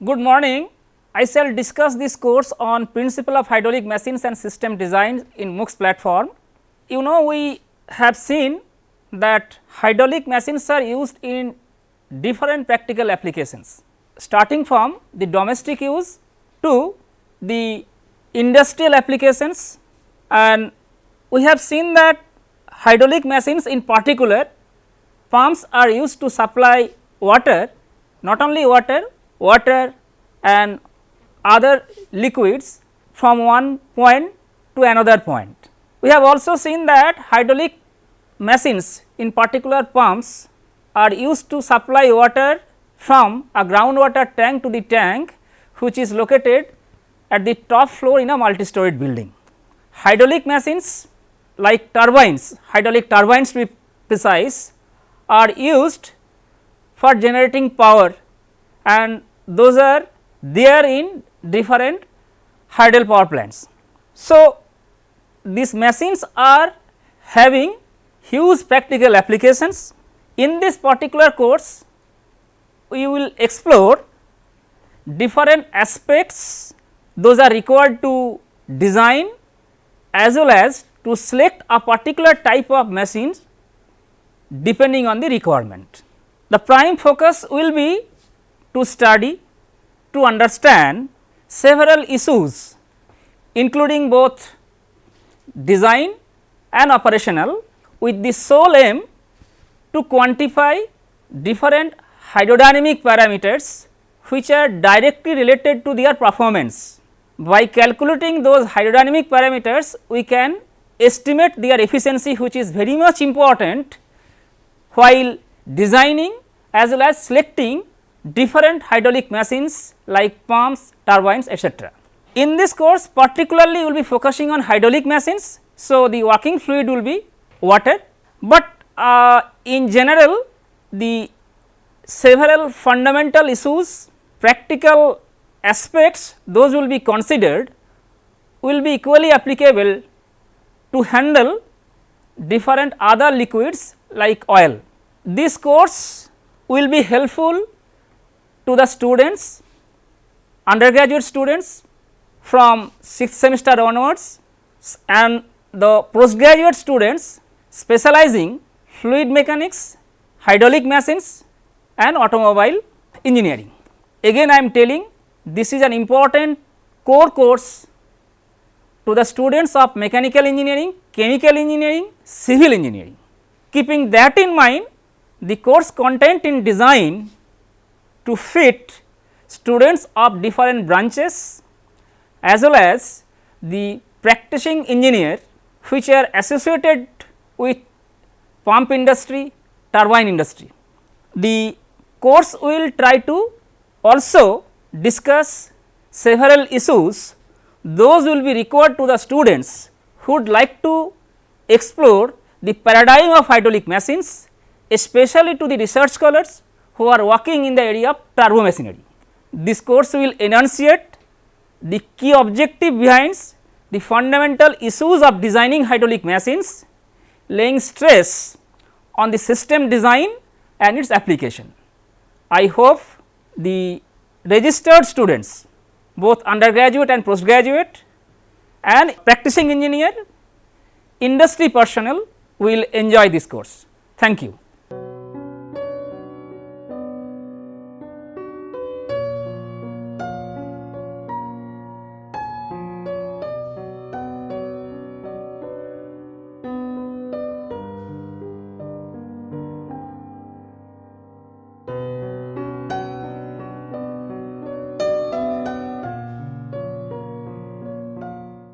Good morning. I shall discuss this course on principle of hydraulic machines and system design in MOOCs platform. You know, we have seen that hydraulic machines are used in different practical applications, starting from the domestic use to the industrial applications, and we have seen that hydraulic machines, in particular pumps, are used to supply water, not only water and other liquids from one point to another point. We have also seen that hydraulic machines, in particular pumps, are used to supply water from a groundwater tank to the tank, which is located at the top floor in a multi-storied building. Hydraulic machines like turbines, hydraulic turbines to be precise, are used for generating power, and those are there in different hydel power plants. So, these machines are having huge practical applications. In this particular course, we will explore different aspects those are required to design as well as to select a particular type of machines depending on the requirement. The prime focus will be to study, to understand several issues, including both design and operational, with the sole aim to quantify different hydrodynamic parameters which are directly related to their performance. By calculating those hydrodynamic parameters, we can estimate their efficiency, which is very much important while designing as well as selecting different hydraulic machines like pumps, turbines, etc. In this course, particularly we will be focusing on hydraulic machines. So, the working fluid will be water, but in general the several fundamental issues, practical aspects, those will be considered, will be equally applicable to handle different other liquids like oil. This course will be helpful to the students, undergraduate students from 6th semester onwards, and the postgraduate students specializing fluid mechanics, hydraulic machines and automobile engineering. Again I am telling, this is an important core course to the students of mechanical engineering, chemical engineering, civil engineering. Keeping that in mind, the course content in design to fit students of different branches as well as the practicing engineer which are associated with pump industry, turbine industry. The course will try to also discuss several issues, those will be required to the students who would like to explore the paradigm of hydraulic machines, especially to the research scholars who are working in the area of turbo machinery. This course will enunciate the key objective behind the fundamental issues of designing hydraulic machines, laying stress on the system design and its application. I hope the registered students, both undergraduate and postgraduate and practicing engineer, industry personnel will enjoy this course. Thank you.